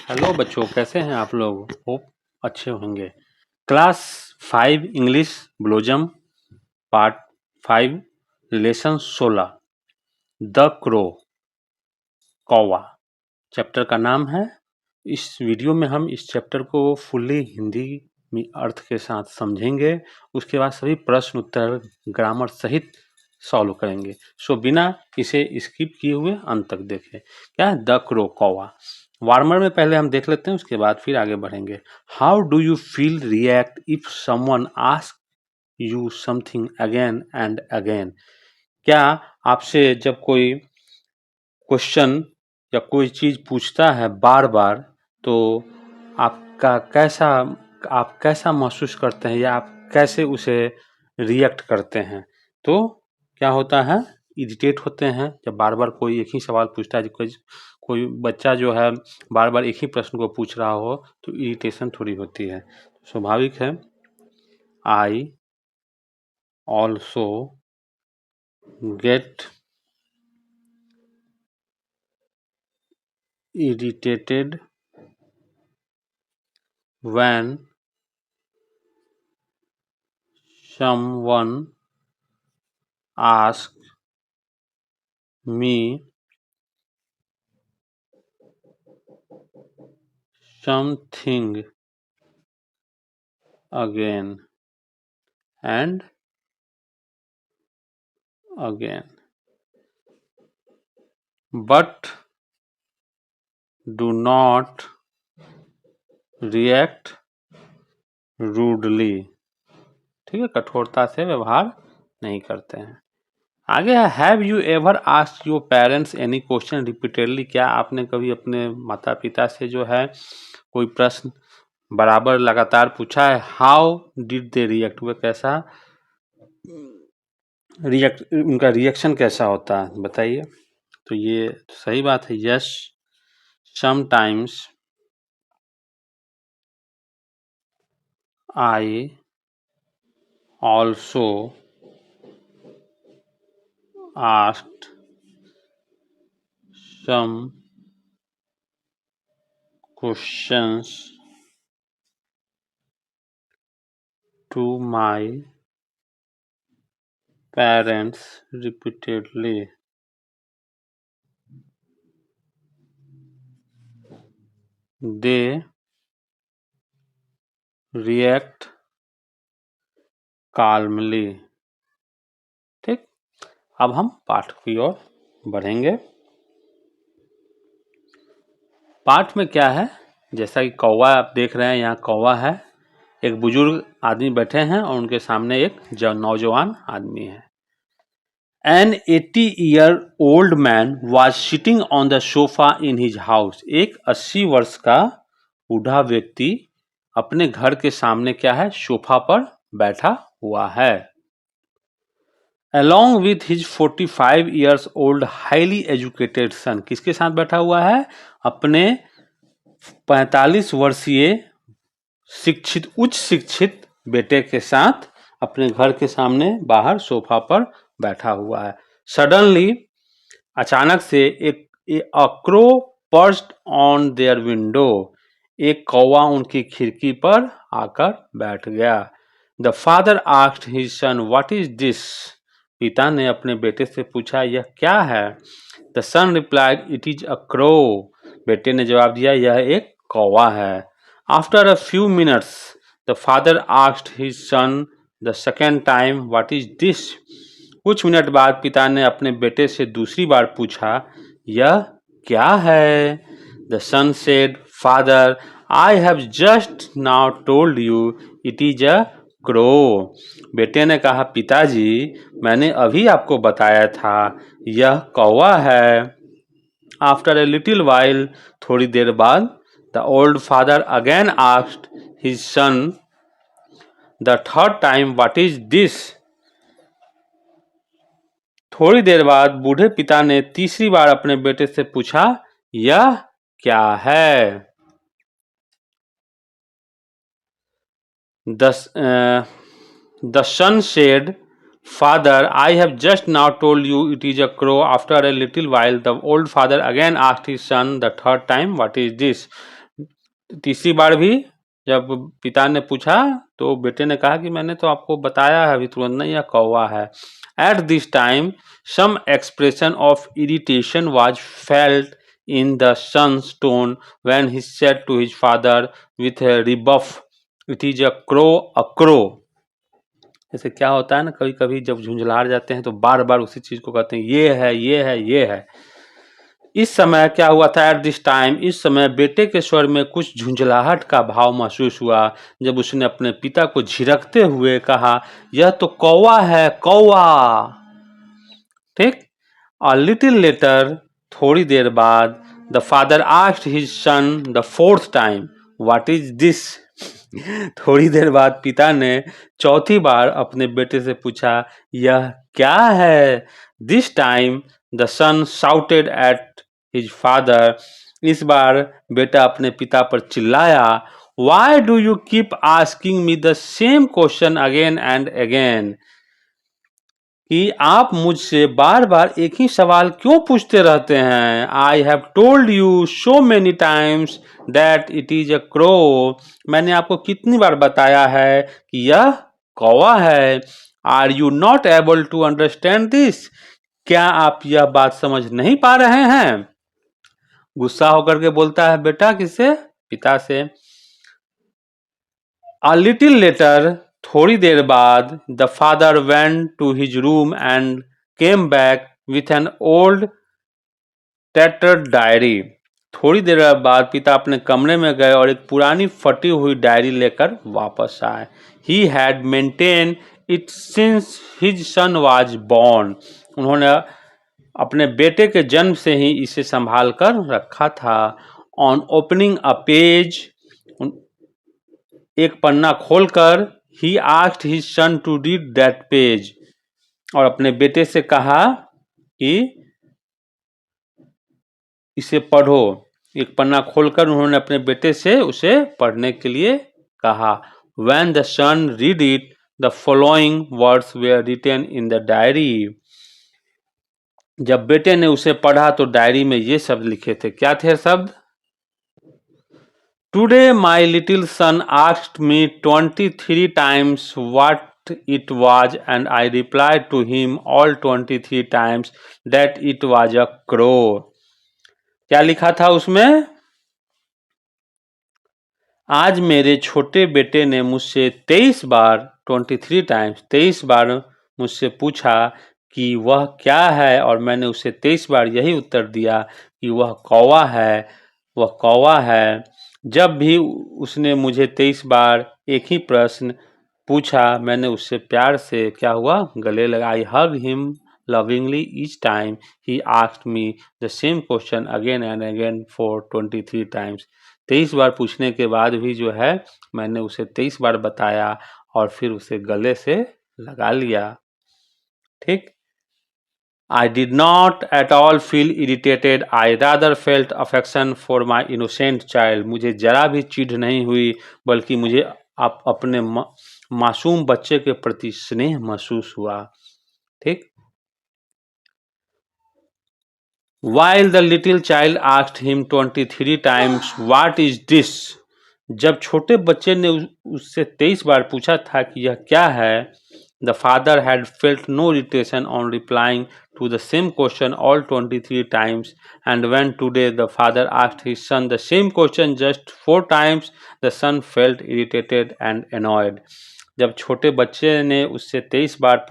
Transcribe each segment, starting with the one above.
Hello बच्चों, कैसे हैं आप लोग? होप अच्छे होंगे। Class 5 English blossom part 5 relation 16 the crow कौवा चैप्टर का नाम है। इस वीडियो में हम इस चैप्टर को फुल्ली हिंदी में अर्थ के साथ समझेंगे। उसके बाद सभी प्रश्न उत्तर ग्रामर सहित सॉल्व करेंगे। सो बिना इसे स्किप किए हुए अंत तक देखें। क्या है द क्रो कौवा? वार्मर में पहले हम देख लेते हैं, उसके बाद फिर आगे बढ़ेंगे। How do you feel react if someone ask you something again and again? क्या आपसे जब कोई क्वेश्चन या कोई चीज पूछता है बार बार, तो आप कैसा महसूस करते हैं या आप कैसे उसे रिएक्ट करते हैं? तो क्या होता है, इरिटेट होते हैं जब बार बार कोई एक ही सवाल पूछता है। कोई बच्चा जो है बार बार एक ही प्रश्न को पूछ रहा हो तो इरिटेशन थोड़ी होती है, स्वाभाविक है। I also get irritated when someone asks me something again and again, but do not react rudely। ठीक है, कठोरता से व्यवहार नहीं करते हैं। आगे है have you ever asked your parents any question repeatedly? क्या आपने कभी अपने माता पिता से जो है कोई प्रश्न बराबर लगातार पूछा है? How did they react? वह कैसा उनका रिएक्शन कैसा होता है, बताइए। तो ये सही बात है। Yes sometimes I also asked some questions to my parents repeatedly. They react calmly। ठीक, अब हम पाठ की ओर बढ़ेंगे। पाठ में क्या है, जैसा कि कौवा आप देख रहे हैं, यहाँ कौवा है, एक बुजुर्ग आदमी बैठे हैं और उनके सामने एक नौजवान आदमी है। An 80-year-old man was sitting on the sofa in his house। एक 80 वर्ष का बूढ़ा व्यक्ति अपने घर के सामने क्या है, सोफा पर बैठा हुआ है। Along with his 45 years old highly educated son। किसके साथ बैठा हुआ है? अपने 45 वर्षीय शिक्षित, उच्च शिक्षित बेटे के साथ अपने घर के सामने बाहर सोफा पर बैठा हुआ है। सडनली अचानक से a crow perched on their window। एक कौवा उनकी खिड़की पर आकर बैठ गया। The father asked his son, what is this? पिता ने अपने बेटे से पूछा, यह क्या है? The son replied, it is a crow। बेटे ने जवाब दिया, यह एक कौवा है। After a few minutes, the father asked his son the second time, what is this? कुछ मिनट बाद पिता ने अपने बेटे से दूसरी बार पूछा, यह क्या है? The son said, Father, I have just now told you it is a crow। बेटे ने कहा, पिताजी, मैंने अभी आपको बताया था यह कौवा है। After a little while, थोड़ी देर बाद, the old father again asked his son the third time, what is this? थोड़ी देर बाद बूढ़े पिता ने तीसरी बार अपने बेटे से पूछा, यह क्या है? The son said, Father, I have just now told you it is a crow। After a little while, the old father again asked his son the third time, what is this? तीसरी बार भी जब पिता ने पूछा तो बेटे ने कहा कि मैंने तो आपको बताया है अभी तुरंत नहीं, यह कौवा है। At this time some expression of irritation was felt in the son's tone when he said to his father with a rebuff, it is a crow, a crow. जैसे क्या होता है ना, कभी कभी जब झुंझलार जाते हैं तो बार बार उसी चीज को कहते हैं, ये है ये है ये है। इस समय क्या हुआ था, एट दिस टाइम, इस समय बेटे के स्वर में कुछ झुंझलाहट का भाव महसूस हुआ जब उसने अपने पिता को झिड़कते हुए कहा, यह तो कौवा है, कौवा। ठीक। A little later, थोड़ी देर बाद, the father asked his son the fourth time, what is this? थोड़ी देर बाद पिता ने चौथी बार अपने बेटे से पूछा, यह क्या है? This time the son shouted at his father. इस बार बेटा अपने पिता पर चिल्लाया, Why do you keep asking me the same question again and again? कि आप मुझसे बार बार एक ही सवाल क्यों पूछते रहते हैं? I have told you so many times that it is a crow. मैंने आपको कितनी बार बताया है कि यह कौवा है। Are you not able to understand this? क्या आप यह बात समझ नहीं पा रहे हैं? गुस्सा होकर के बोलता है बेटा, किससे? पिता से। A little later, थोड़ी देर बाद, the father went to his room and came back with an old tattered diary. थोड़ी देर बाद पिता अपने कमरे में गए और एक पुरानी फटी हुई डायरी लेकर वापस आए। He had maintained it since his son was born. उन्होंने अपने बेटे के जन्म से ही इसे संभाल कर रखा था। On opening a page, एक पन्ना खोलकर, he asked his son to read that page, और अपने बेटे से कहा कि इसे पढ़ो। एक पन्ना खोलकर उन्होंने अपने बेटे से उसे पढ़ने के लिए कहा। When the son read it, the following words were written in the diary. जब बेटे ने उसे पढ़ा तो डायरी में ये शब्द लिखे थे। क्या थे शब्द? Today my little son asked me 23 times what it was, and I replied to him all 23 times that it was a crow. क्या लिखा था उसमें? आज मेरे छोटे बेटे ने मुझसे 23 बार मुझसे पूछा कि वह क्या है, और मैंने उसे 23 बार यही उत्तर दिया कि वह कौवा है, वह कौवा है। जब भी उसने मुझे 23 बार एक ही प्रश्न पूछा, मैंने उससे प्यार से क्या हुआ, गले लगा। I hug him lovingly each time he asked me the same question again and again for 23 times. 23 बार पूछने के बाद भी जो है, मैंने उसे 23 बार बताया और फिर उसे गले से लगा लिया। ठीक। I did not at all feel irritated. I rather felt affection for my innocent child. मुझे जरा भी चिढ़ नहीं हुई, बल्कि मुझे अपने मासूम बच्चे के प्रति स्नेह महसूस हुआ। ठीक। While the little child asked him 23 times, "What is this?" जब छोटे बच्चे ने उससे 23 बार पूछा था कि यह क्या है, the father had felt no irritation on replying to the same question all 23 times, and when today the father asked his son the same question just 4 times, the son felt irritated and annoyed. जब छोटे बच्चे ने उससे 23 बार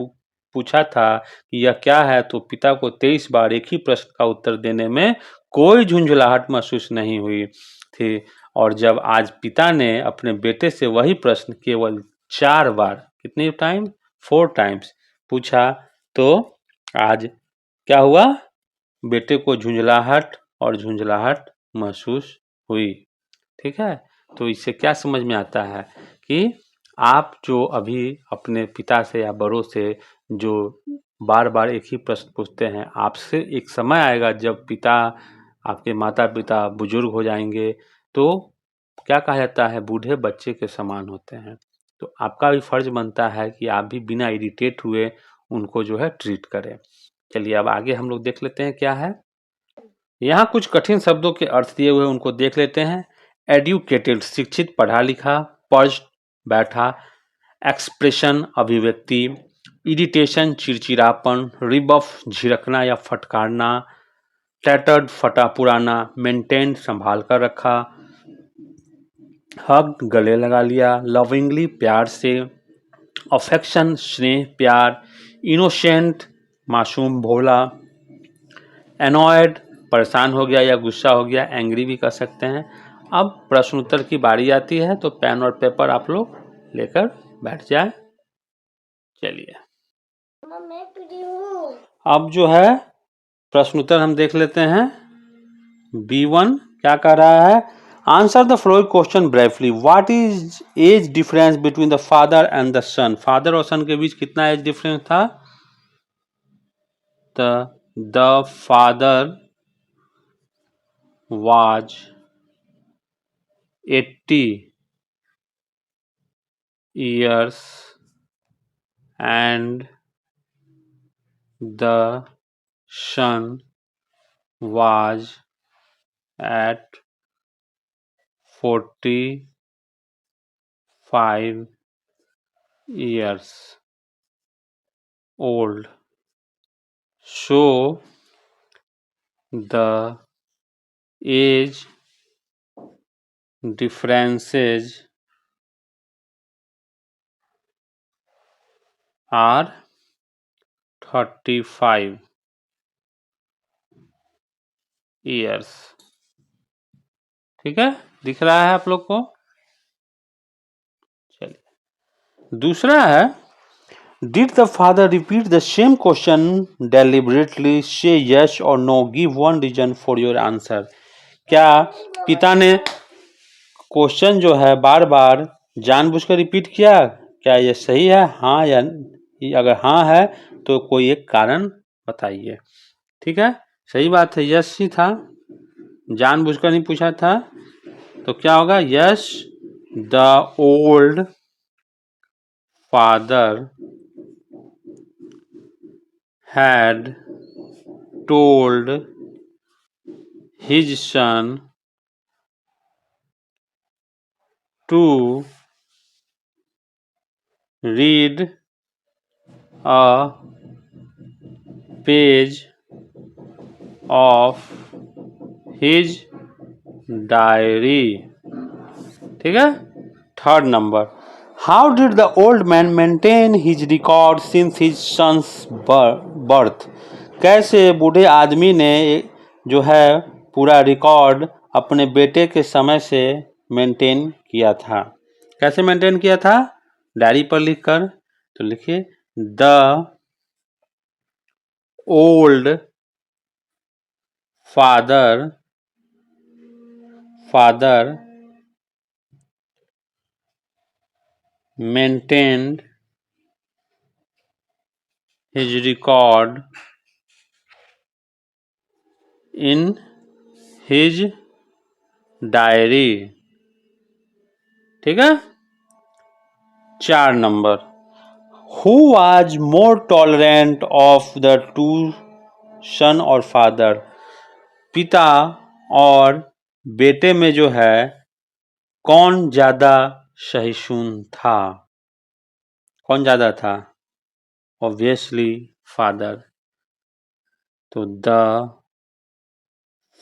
पूछा था कि यह क्या है, तो पिता को 23 बार एक ही प्रश्न का उत्तर देने में कोई झुंझलाहट महसूस नहीं हुई थी, और जब आज पिता ने अपने बेटे से वही प्रश्न केवल 4 बार, कितने टाइम, 4 टाइम्स पूछा, तो आज क्या हुआ, बेटे को झुंझलाहट महसूस हुई। ठीक है। तो इससे क्या समझ में आता है कि आप जो अभी अपने पिता से या बड़ों से जो बार बार एक ही प्रश्न पूछते हैं, आपसे एक समय आएगा जब पिता, आपके माता पिता बुजुर्ग हो जाएंगे, तो क्या कहा जाता है, बूढ़े बच्चे के समान होते हैं। तो आपका भी फर्ज बनता है कि आप भी बिना इरिटेट हुए उनको जो है ट्रीट करें। चलिए अब आगे हम लोग देख लेते हैं क्या है। यहाँ कुछ कठिन शब्दों के अर्थ दिए हुए, उनको देख लेते हैं। एडुकेटेड शिक्षित पढ़ा लिखा, पर्च्ड बैठा, एक्सप्रेशन अभिव्यक्ति, इरिटेशन चिड़चिड़ापन, रिबफ झिड़कना या फटकारना, टैटर्ड फटा पुराना, मेंटेन संभाल कर रखा, हग गले लगा लिया, लविंगली प्यार से, अफेक्शन स्नेह प्यार, इनोसेंट मासूम भोला, एनॉयड परेशान हो गया या गुस्सा हो गया, एंग्री भी कर सकते हैं। अब प्रश्न उत्तर की बारी आती है, तो पेन और पेपर आप लोग लेकर बैठ जाए। चलिए अब जो है प्रश्न उत्तर हम देख लेते हैं। B1 क्या कह रहा है? Answer the following question briefly. What is age difference between the father and the son? Father और सन के बीच कितना एज डिफरेंस था? The father was 80 years and the son was at 45 years old. So the age differences are 35 years. ठीक है, दिख रहा है आप लोग को? चलिए दूसरा है, did the father repeat the same question deliberately? Say yes और no, give one reason for your answer. क्या पिता ने क्वेश्चन जो है बार बार जानबूझकर रिपीट किया? क्या ये सही है? हाँ या अगर हाँ है तो कोई एक कारण बताइए। ठीक है, सही बात है, यस ही था, जानबूझकर नहीं पूछा था, तो क्या होगा? Yes, the old father had told his son to read a page of his diary. ठीक है, third number, how did the old man maintain his record since his son's birth? कैसे बूढ़े आदमी ने जो है पूरा रिकॉर्ड अपने बेटे के समय से मेंटेन किया था? कैसे मेंटेन किया था? डायरी पर लिखकर। तो लिखिए, the old father maintained his record in his diary. ठीक है, 4 number, who was more tolerant of the two son और father? पिता और बेटे में जो है कौन ज्यादा सहिष्णु था? कौन ज्यादा था? Obviously father. तो the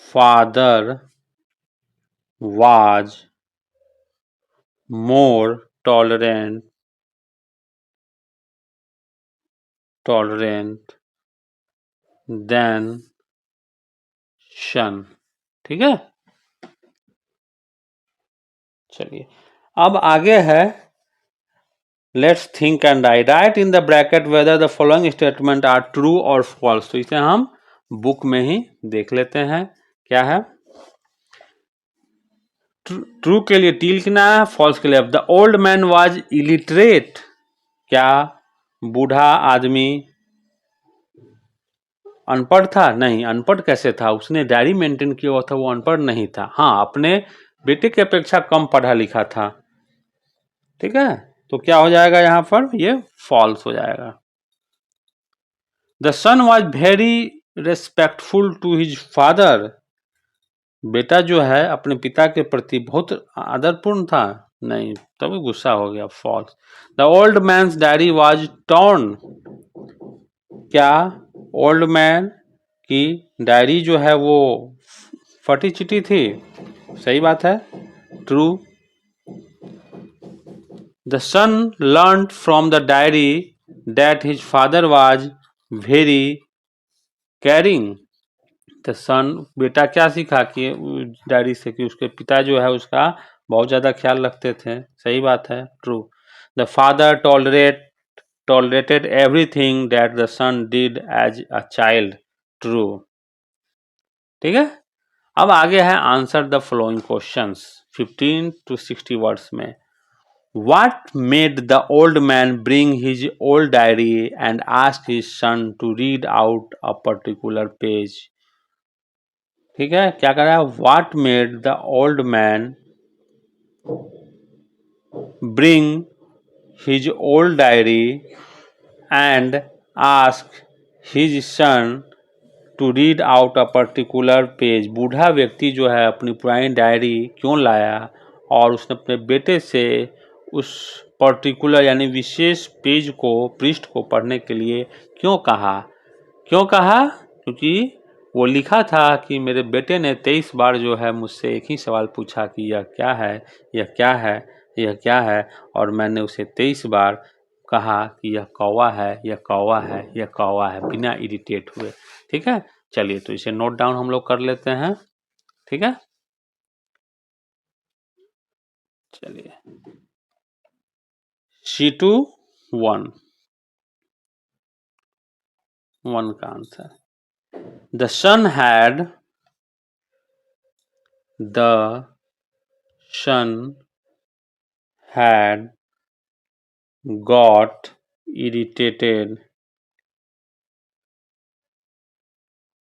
father was more tolerant than son। ठीक है, चलिए अब आगे है, let's think and write in the bracket whether the following statement are true और फॉल्स। तो इसे हम बुक में ही देख लेते हैं क्या है। ट्रू के लिए टी लिखना है, फॉल्स के लिए the old man was illiterate. क्या बूढ़ा आदमी अनपढ़ था? नहीं, अनपढ़ कैसे था? उसने डायरी मेंटेन किया हुआ था, वो अनपढ़ नहीं था। हाँ, अपने बेटे की अपेक्षा कम पढ़ा लिखा था। ठीक है, तो क्या हो जाएगा यहाँ पर? ये फॉल्स हो जाएगा। The son was very respectful to his father. बेटा जो है अपने पिता के प्रति बहुत आदरपूर्ण था, नहीं, तभी गुस्सा हो गया। False. The old man's diary was torn, क्या ओल्ड मैन की डायरी जो है वो फटी चिटी थी? सही बात है, true. The son learn from the diary that his father was very caring. The son, बेटा क्या सीखा कि डायरी से कि उसके पिता जो है उसका बहुत ज्यादा ख्याल रखते थे। सही बात है, true. The father tolerated everything that the son did as a child, true. ठीक है, अब आगे है answer the following questions 15 to 60 words में। What made the old man bring his old diary and ask his son to read out a particular page? ठीक है, क्या कर रहा है? What made the old man bring his old diary and ask his son to read out a particular page? बूढ़ा व्यक्ति जो है अपनी पुरानी डायरी क्यों लाया और उसने अपने बेटे से उस पर्टिकुलर यानी विशेष पेज को, पृष्ठ को पढ़ने के लिए क्यों कहा? क्यों कहा? क्योंकि वो लिखा था कि मेरे बेटे ने 23 बार जो है मुझसे एक ही सवाल पूछा कि यह क्या है, यह क्या है, यह क्या है, और मैंने उसे 23 बार कहा कि यह कौवा है, यह कौवा है, यह कौवा है, बिना इरिटेट हुए। ठीक है, चलिए तो इसे नोट डाउन हम लोग कर लेते हैं। ठीक है, चलिए C2 1 का आंसर। The son had got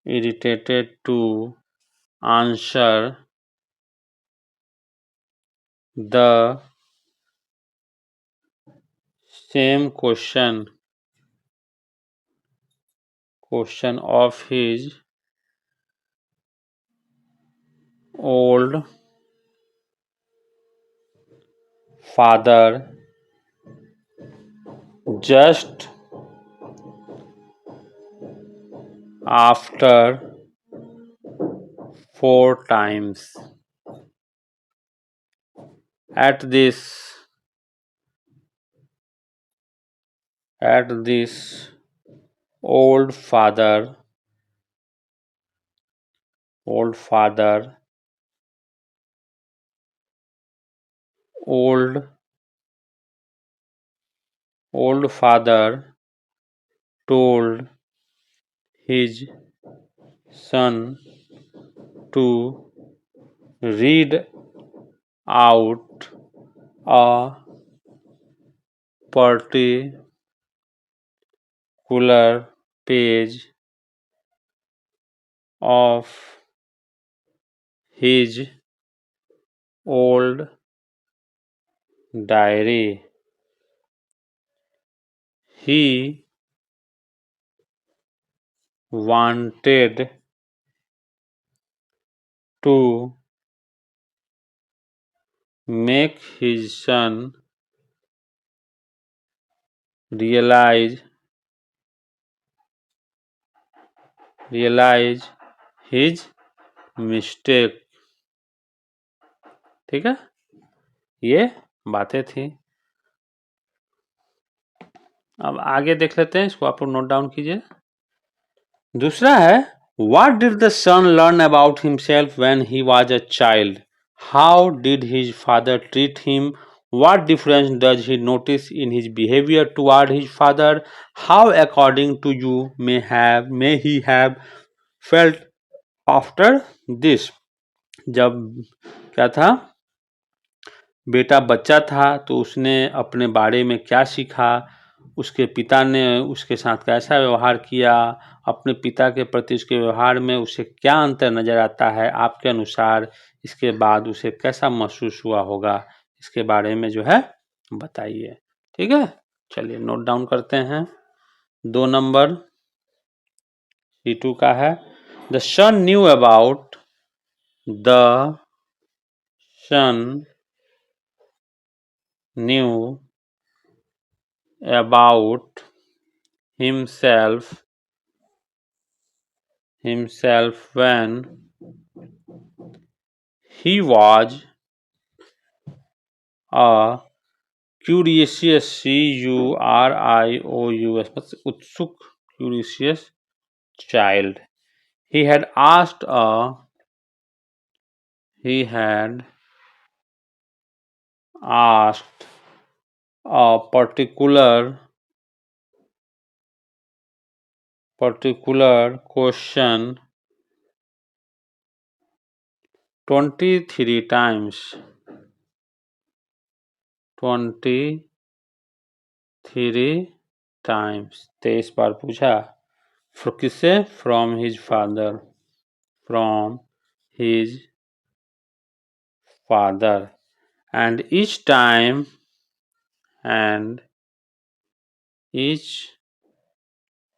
irritated to answer the same question of his old father just after 4 times. At this old father old father told his son to read out a particular page of his old diary. He wanted to make his son realize his mistake. ठीक है, ये बातें थी। अब आगे देख लेते हैं, इसको आप लोग नोट डाउन कीजिए। दूसरा है, What did the son learn about himself when he was a child? How did his father treat him? What difference does he notice in his behavior toward his father? How, according to you, may he have felt after this? जब क्या था, बेटा बच्चा था तो उसने अपने बारे में क्या सीखा, उसके पिता ने उसके साथ कैसा व्यवहार किया, अपने पिता के प्रति उसके व्यवहार में उसे क्या अंतर नज़र आता है आपके अनुसार, इसके बाद उसे कैसा महसूस हुआ होगा, इसके बारे में जो है बताइए। ठीक है, चलिए नोट डाउन करते हैं। 2 नंबर C2 का है, the son knew about The son knew about himself when he was a curious curious utsuk curious child. He had asked a particular question 23 times. 23 23 बार पूछा। किससे? From his father. From his father and each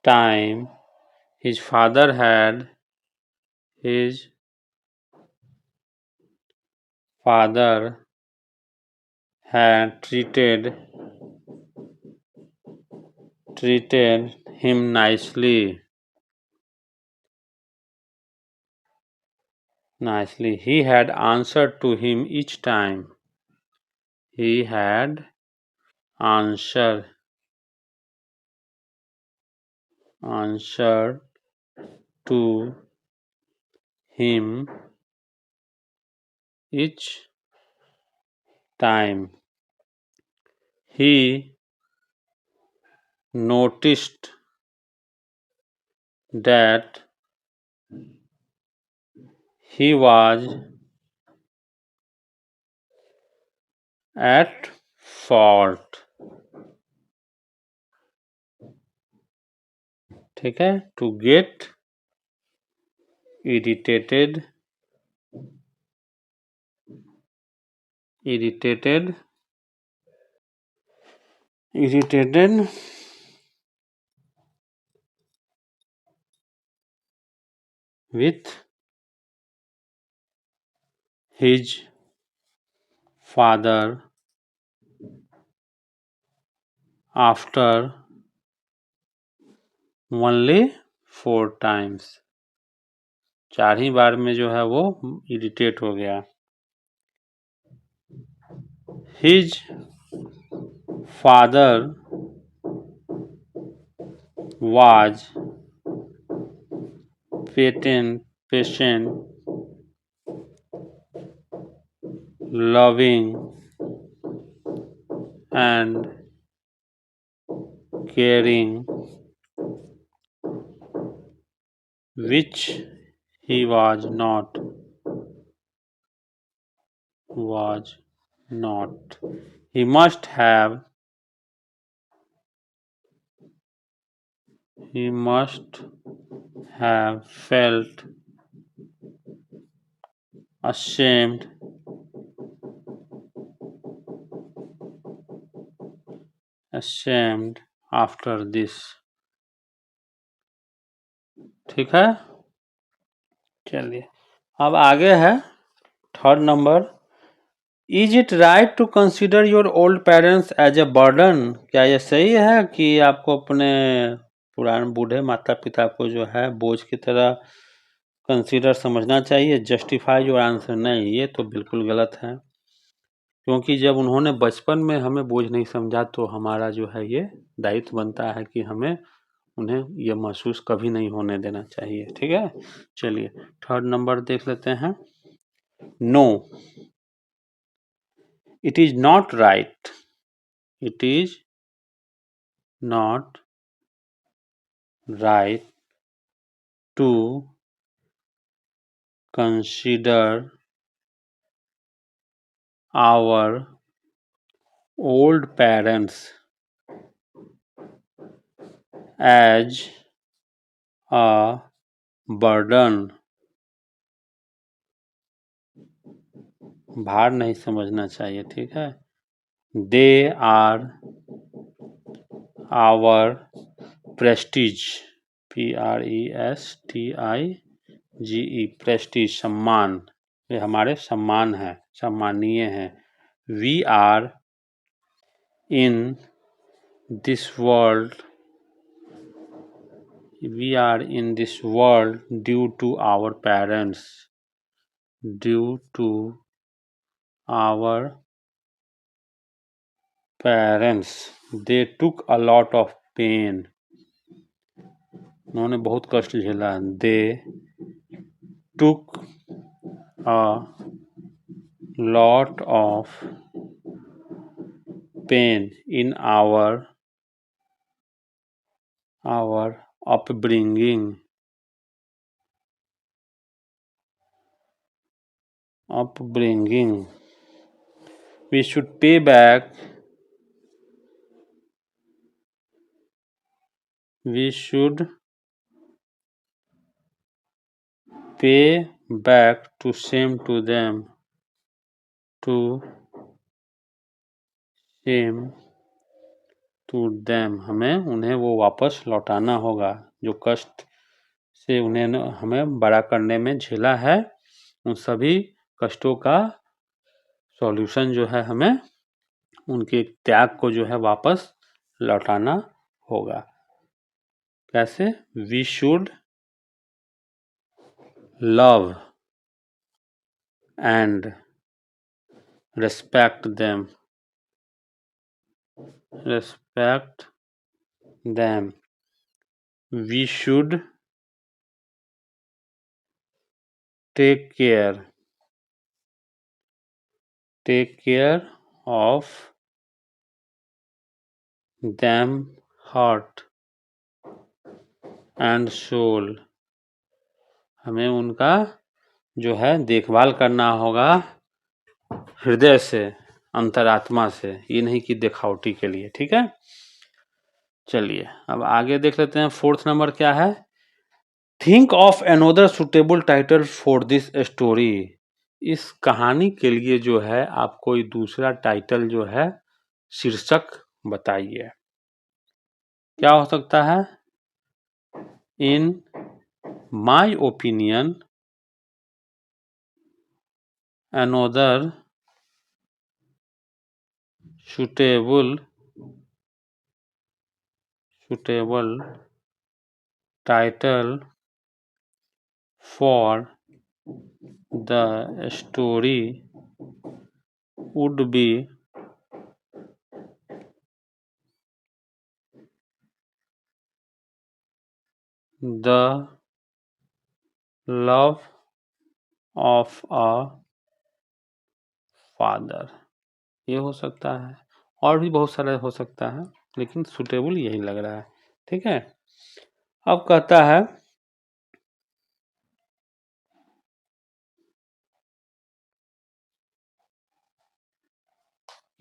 time his father had treated him nicely. He had answered to him each time. He had answered to him each time. He noticed that he was at fault. ठीक है? To get irritated with his father after only 4 times. 4 ही बार में जो है वो irritate हो गया। His father was patient, loving, and caring, which he was not. He must have felt ashamed after this. ठीक है? चलिए अब आगे है third number. Is it right to consider your old parents as a burden? क्या यह सही है कि आपको अपने पुराने बूढ़े माता पिता को जो है बोझ की तरह कंसीडर समझना चाहिए? Justify your answer. नहीं, ये तो बिल्कुल गलत है, क्योंकि जब उन्होंने बचपन में हमें बोझ नहीं समझा तो हमारा जो है ये दायित्व बनता है कि हमें उन्हें ये महसूस कभी नहीं होने देना चाहिए। ठीक है? चलिए थर्ड नंबर देख लेते हैं। No, it is not right to consider our old parents as a burden। भार नहीं समझना चाहिए। ठीक है? They are our prestige, PRESTIGE, prestige सम्मान, ये हमारे सम्मान है, सम्मानीय है। We are in this world due to our parents, due to our parents. They took a lot of pain, उन्होंने बहुत कष्ट झेला। They took a lot of pain in our upbringing. We should pay back. We should pay back to same to them. To same to them. हमें उन्हें वो वापस लौटाना होगा जो कष्ट से उन्हें हमें बड़ा करने में झेला है। उन सभी कष्टों का सॉल्यूशन जो है हमें उनके त्याग को जो है वापस लौटाना होगा। कैसे? We should love and respect them. We should take care of them heart and soul. हमें उनका जो है देखभाल करना होगा हृदय से, अंतरात्मा से, ये नहीं कि दिखावटी के लिए। ठीक है, चलिए अब आगे देख लेते हैं। 4th नंबर क्या है? Think of another suitable title for this story. इस कहानी के लिए जो है आप कोई दूसरा टाइटल जो है शीर्षक बताइए। क्या हो सकता है? In my opinion another suitable title for the story would be The Love of a Father। ये हो सकता है, और भी बहुत सारा हो सकता है, लेकिन सुटेबल यही लग रहा है। ठीक है, अब कहता है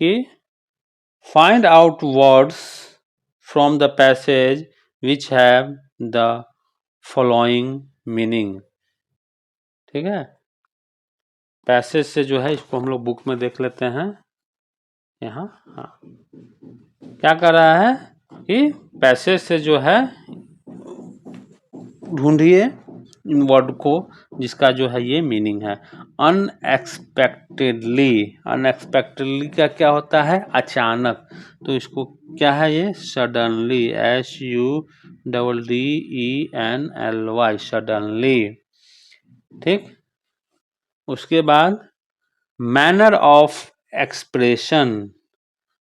कि find out words from the passage which have the following meaning। ठीक है, पैसेज से जो है इसको हम लोग बुक में देख लेते हैं। यहाँ हाँ, क्या कर रहा है कि पैसेज से जो है ढूंढिए इन वर्ड को जिसका जो है ये मीनिंग है। अनएक्सपेक्टेडली का क्या होता है? अचानक। तो इसको क्या है ये? Suddenly, SUDDENLY, suddenly. ठीक, उसके बाद मैनर ऑफ एक्सप्रेशन,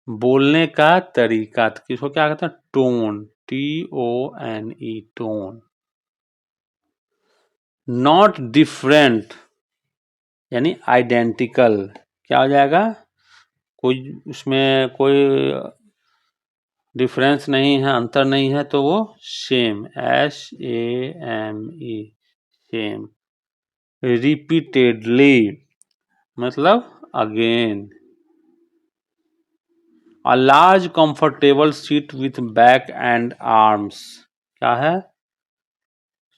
बोलने का तरीका। किसको क्या कहते हैं? Tone, TONE, tone. Not different यानी आइडेंटिकल। क्या हो जाएगा? कोई उसमें कोई डिफरेंस नहीं है, अंतर नहीं है, तो वो सेम, SAME, सेम। रिपीटेडली मतलब again. A large comfortable seat with back and arms. क्या है?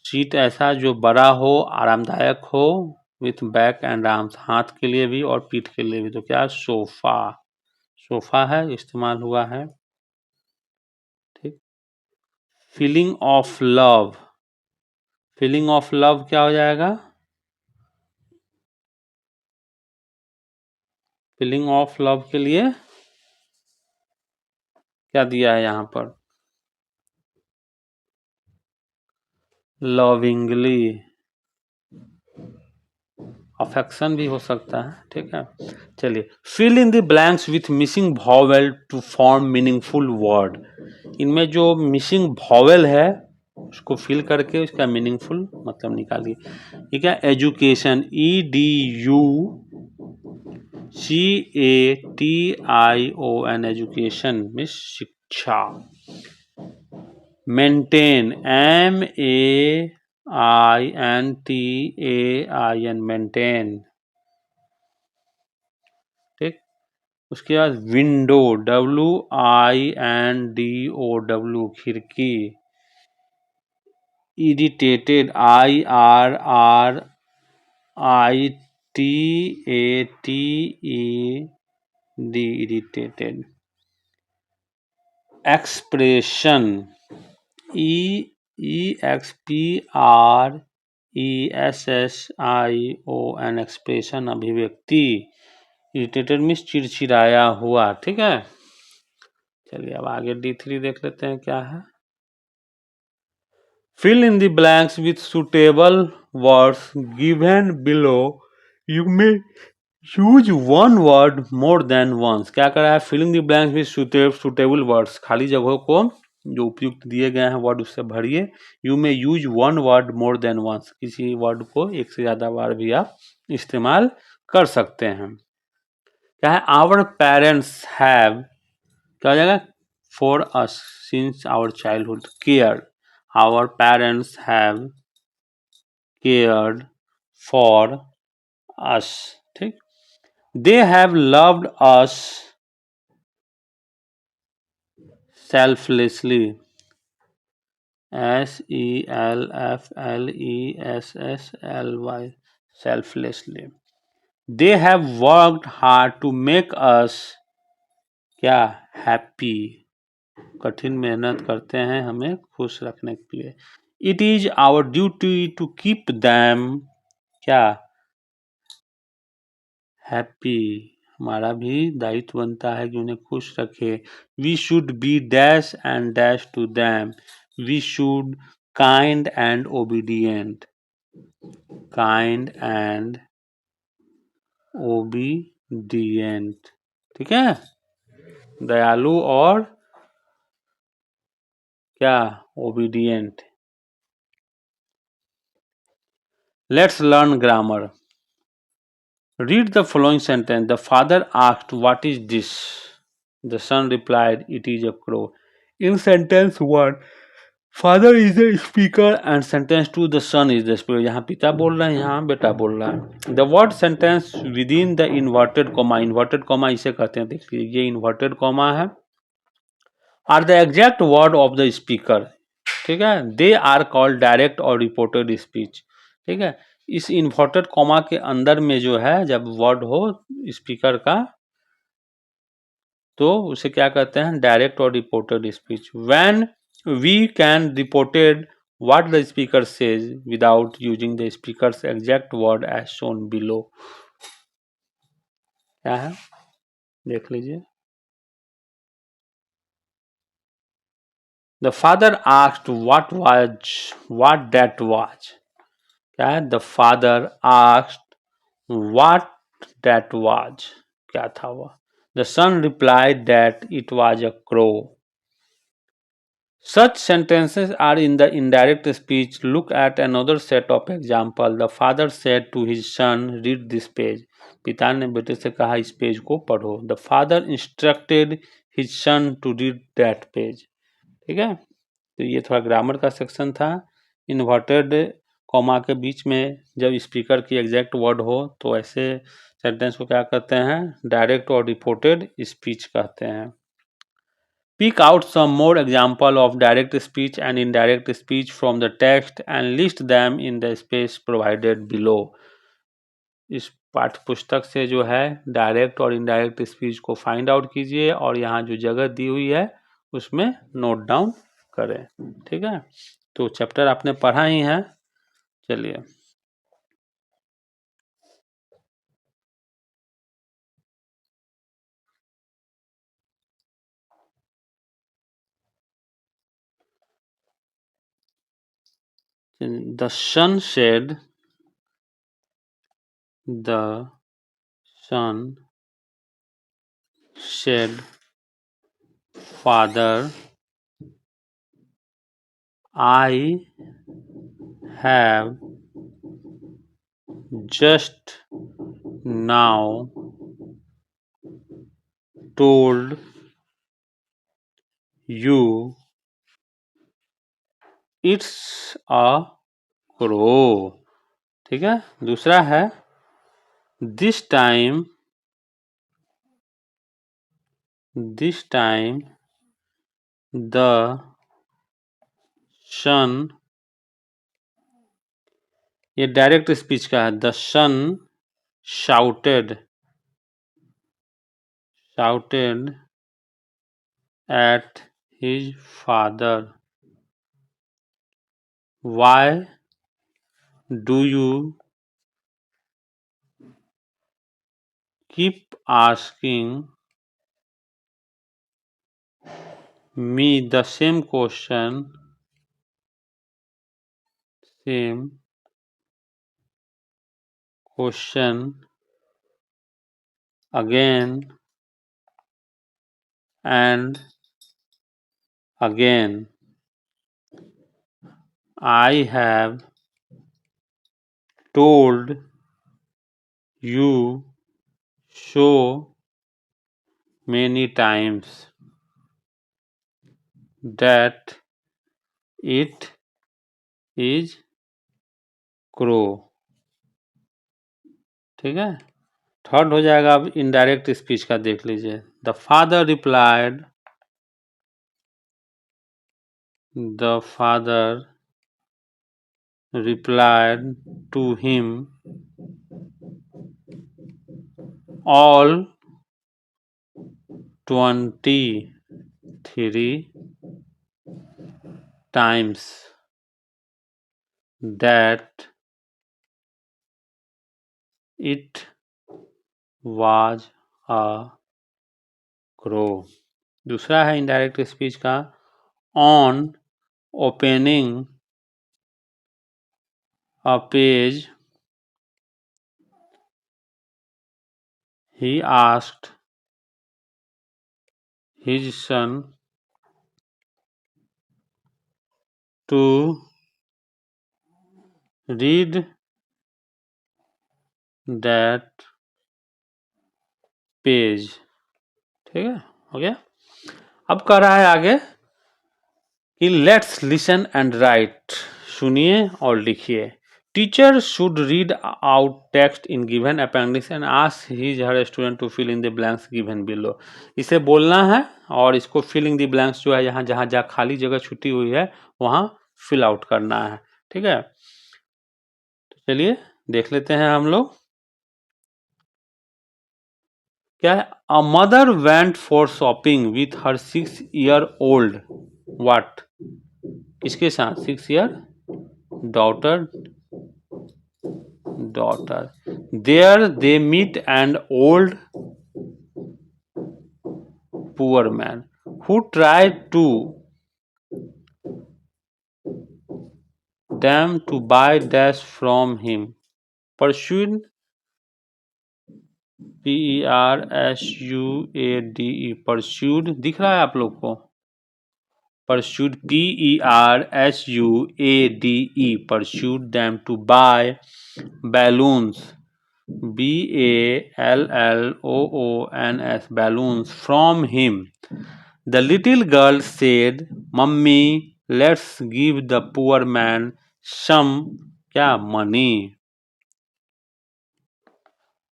सीट ऐसा जो बड़ा हो, आरामदायक हो, विथ बैक एंड आर्म्स, हाथ के लिए भी और पीठ के लिए भी। तो क्या? सोफा, सोफा है, इस्तेमाल हुआ है। ठीक, feeling of love, feeling of love क्या हो जाएगा? फीलिंग ऑफ लव के लिए क्या दिया है यहाँ पर? लविंगली, अफेक्शन भी हो सकता है, ठीक है। चलिए, fill in the blanks with missing vowel to form meaningful word. इनमें जो मिसिंग वॉवेल है उसको फिल करके उसका मीनिंगफुल मतलब निकालिए। ठीक है, एजुकेशन, EDUCATION, एजुकेशन मीन्स शिक्षा। मेंटेन, MAINTAIN, मेंटेन, ठीक। उसके बाद विंडो, WINDOW, खिड़की। Irritated, IRRITATED, irritated. Expression, EXPRESSION, expression, अभिव्यक्ति। इरिटेटेड मीन्स चिड़चिड़ाया हुआ, ठीक है। चलिए अब आगे D3 देख लेते हैं क्या है। Fill in the blanks with suitable words given below. You may use one word more than once. क्या कर रहा है? Fill in the blanks with suitable words. खाली जगहों को जो उपयुक्त दिए गए हैं वर्ड उससे भरिए। You may use one word more than once. किसी वर्ड को एक से ज्यादा बार भी आप इस्तेमाल कर सकते हैं। क्या है? Our parents have, क्या हो जाएगा? For us since our childhood, care. Our parents have cared for us, ठीक। They have loved us selflessly, SELFLESSLY, selflessly. They have worked hard to make us क्या? Happy, कठिन मेहनत करते हैं हमें खुश रखने के लिए। It is our duty to keep them क्या? हैप्पी, हमारा भी दायित्व बनता है कि उन्हें खुश रखे। We should be dash and dash to them, we should kind and obedient, kind and obedient, ठीक है। दयालु और क्या? Obedient. Let's learn grammar. Read the following sentence. The father asked, "What is this?" The son replied, "It is a crow." In sentence 1, father is the speaker and sentence 2, the son is the speaker. यहाँ पिता बोल रहे हैं, यहाँ बेटा बोल रहा है। The word sentence within the inverted comma, inverted comma इसे कहते हैं, देखिए ये inverted comma है, are the exact word of the speaker, ठीक है। They are called direct or reported speech, ठीक है। इस इन्वर्टेड कॉमा के अंदर में जो है जब वर्ड हो स्पीकर का तो उसे क्या कहते हैं? डायरेक्ट और reported speech. When we can reported what the speaker says without using the speaker's exact word as shown below. क्या है? देख लीजिए। The father asked what that was. क्या है? The father asked what that was, क्या था वह। The son replied that it was a crow. Such sentences are in the indirect speech. Look at another set of example. The father said to his son, "Read this page." पिता ने बेटे से कहा इस page को पढ़ो। The father instructed his son to read that page. ठीक है, तो ये थोड़ा ग्रामर का सेक्शन था। इन्वर्टेड कॉमा के बीच में जब स्पीकर की एग्जैक्ट वर्ड हो तो ऐसे सेंटेंस को क्या कहते हैं? डायरेक्ट और रिपोर्टेड स्पीच कहते हैं। Pick out some more example of direct speech and indirect speech from the text and list them in the space provided below. इस पाठ्य पुस्तक से जो है डायरेक्ट और इनडायरेक्ट स्पीच को फाइंड आउट कीजिए और यहाँ जो जगह दी हुई है उसमें नोट डाउन करें, ठीक है। तो चैप्टर आपने पढ़ा ही है। चलिए The sun said, the sun said, Father, I have just now told you it's a crow. ठीक है, दूसरा है this time the sun, ये डायरेक्ट स्पीच का है, the sun shouted at his father, why do you keep asking me the same question again and again? I have told you so many times that it is crow. ठीक है, third हो जाएगा अब indirect speech का, देख लीजिए। The father replied to him all 23 times that it was a crow. दूसरा है इनडायरेक्ट स्पीच का, on opening a page he asked his son to read that page. ठीक है, हो गया। अब कह रहा है आगे कि लेट्स लिसन एंड राइट, सुनिए और लिखिए। Teacher should read out text in given appendix and ask his her student to fill in the blanks given below. इसे बोलना है और इसको फिल इन द ब्लैंक्स जो है यहाँ जहाँ जहाँ खाली जगह छुट्टी हुई है वहाँ फिल आउट करना है। ठीक है, तो चलिए देख लेते हैं हम लोग। क्या है, a mother went for shopping with her 6-year-old what, किसके साथ, 6 year daughter. There they meet an old poor man who tried to them to buy dash from him. Pursued, P-E-R-S-U-A-D-E, pursued दिख रहा है आप लोग को, pursued, P-E-R-S-U-A-D-E, pursued them to buy balloons, B-A-L-L-O-O-N-S, balloons from him. The little girl said, "Mummy, let's give the poor man some क्या money.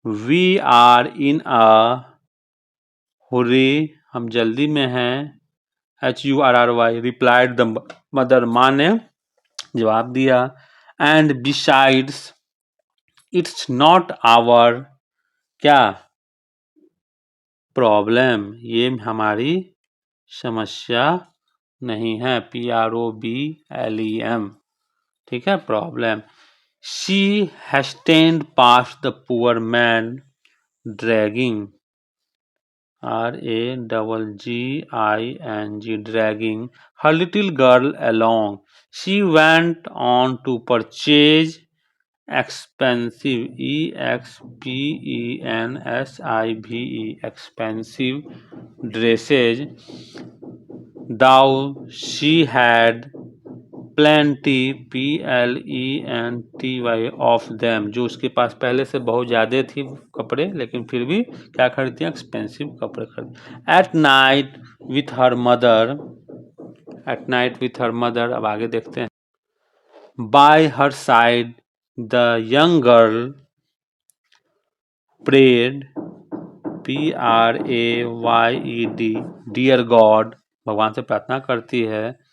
We are in a hurry, हम जल्दी में हैं। H-U-R-R-Y, replied the mother, माँ ने जवाब दिया। And besides, it's not our क्या प्रॉब्लम, ये हमारी समस्या नहीं है, P-R-O-B-L-E-M, ठीक है, problem. She hastened past the poor man dragging, R-A-G-G-I-N-G, dragging her little girl along. She went on to purchase expensive expensive dresses, though she had plenty of them, जो उसके पास पहले से बहुत ज़्यादा थी कपड़े, लेकिन फिर भी क्या खरीदती हैं, एक्सपेंसिव कपड़े खरीद। At night with her mother, अब आगे देखते हैं। By her side the young girl prayed, PRAYED, dear God, भगवान से प्रार्थना करती है।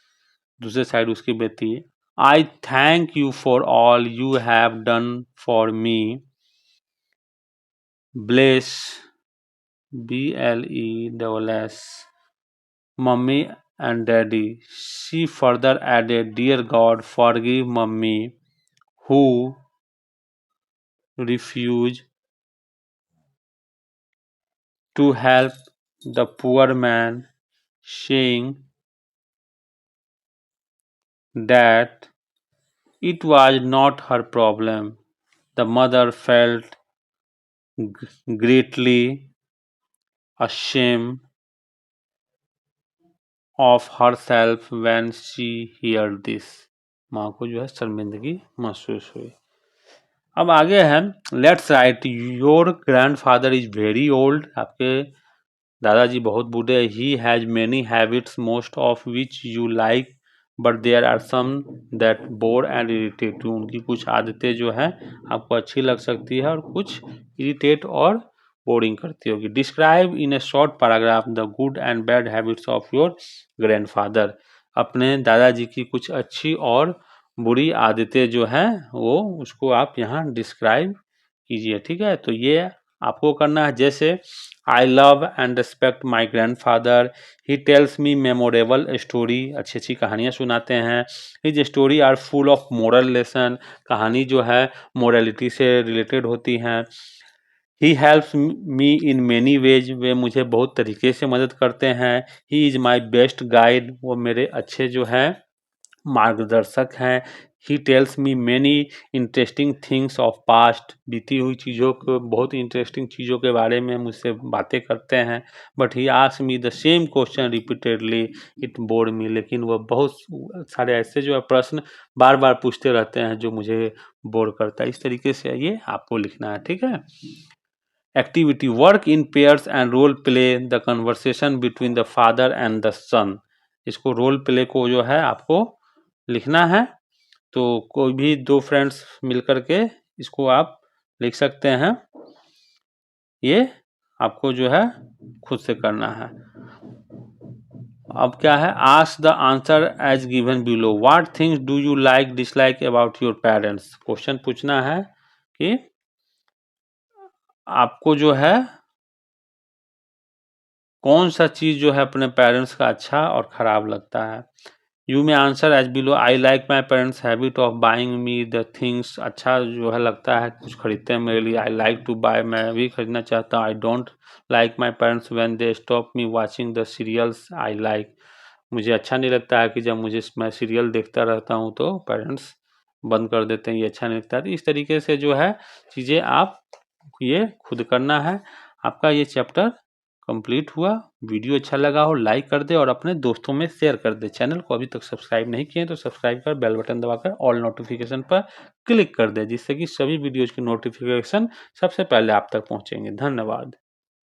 दूसरे साइड उसकी बेटी, I thank you for all you have done for me, bless, BLESS, mummy and daddy. She further added, dear God forgive mummy who refuse to help the poor man, saying that it was not her problem. The mother felt greatly ashamed of herself when she heard this. माँ को जो है शर्मिंदगी महसूस हुई। अब आगे है, let's write, your grandfather is very old, आपके दादाजी बहुत बूढ़े। He has many habits most of which you like but there are some that bore and irritate you, उनकी कुछ आदतें जो है आपको अच्छी लग सकती है और कुछ इरिटेट और बोरिंग करती होगी। Describe in A short paragraph the good and bad habits of your grandfather, अपने दादाजी की कुछ अच्छी और बुरी आदतें जो हैं वो उसको आप यहाँ डिस्क्राइब कीजिए। ठीक है, तो ये आपको करना है। जैसे I love and respect my grand father, he tells me memorable story, अच्छी अच्छी कहानियाँ सुनाते हैं। His story are full of moral lesson, कहानी जो है मोरलिटी से रिलेटेड होती हैं। He helps me in many ways, वे मुझे बहुत तरीके से मदद करते हैं। He is my best guide, वो मेरे अच्छे जो हैं मार्गदर्शक हैं। He tells me many interesting things of past, बीती हुई चीज़ों को, बहुत इंटरेस्टिंग चीज़ों के बारे में मुझसे बातें करते हैं। But he ask me the same question repeatedly, it bore me, लेकिन वह बहुत सारे ऐसे जो है प्रश्न बार बार पूछते रहते हैं जो मुझे बोर करता है। इस तरीके से ये आपको लिखना है। ठीक है, activity, work in pairs and role play the conversation between the father and the son, इसको रोल प्ले को जो है आपको लिखना है। तो कोई भी दो फ्रेंड्स मिलकर के इसको आप लिख सकते हैं, ये आपको जो है खुद से करना है। अब क्या है, ask the answer as given below, what things do you like dislike about your parents, question पूछना है कि आपको जो है कौन सा चीज़ जो है अपने पेरेंट्स का अच्छा और ख़राब लगता है। You may answer as below, I like my parents habit of buying me the things, अच्छा जो है लगता है कुछ खरीदते हैं मेरे लिए। आई लाइक टू बाय, मैं भी खरीदना चाहता हूँ। I don't like my parents when they stop me watching the serials I like, मुझे अच्छा नहीं लगता है कि जब मैं सीरियल देखता रहता हूँ तो पेरेंट्स बंद कर देते हैं, ये अच्छा नहीं लगता है। तो इस तरीके से जो है चीज़ें आप ये खुद करना है। आपका ये चैप्टर कंप्लीट हुआ। वीडियो अच्छा लगा हो लाइक कर दे और अपने दोस्तों में शेयर कर दे। चैनल को अभी तक सब्सक्राइब नहीं किए तो सब्सक्राइब कर बेल बटन दबाकर ऑल नोटिफिकेशन पर क्लिक कर दे, जिससे कि सभी वीडियोज़ की नोटिफिकेशन सबसे पहले आप तक पहुंचेंगे। धन्यवाद।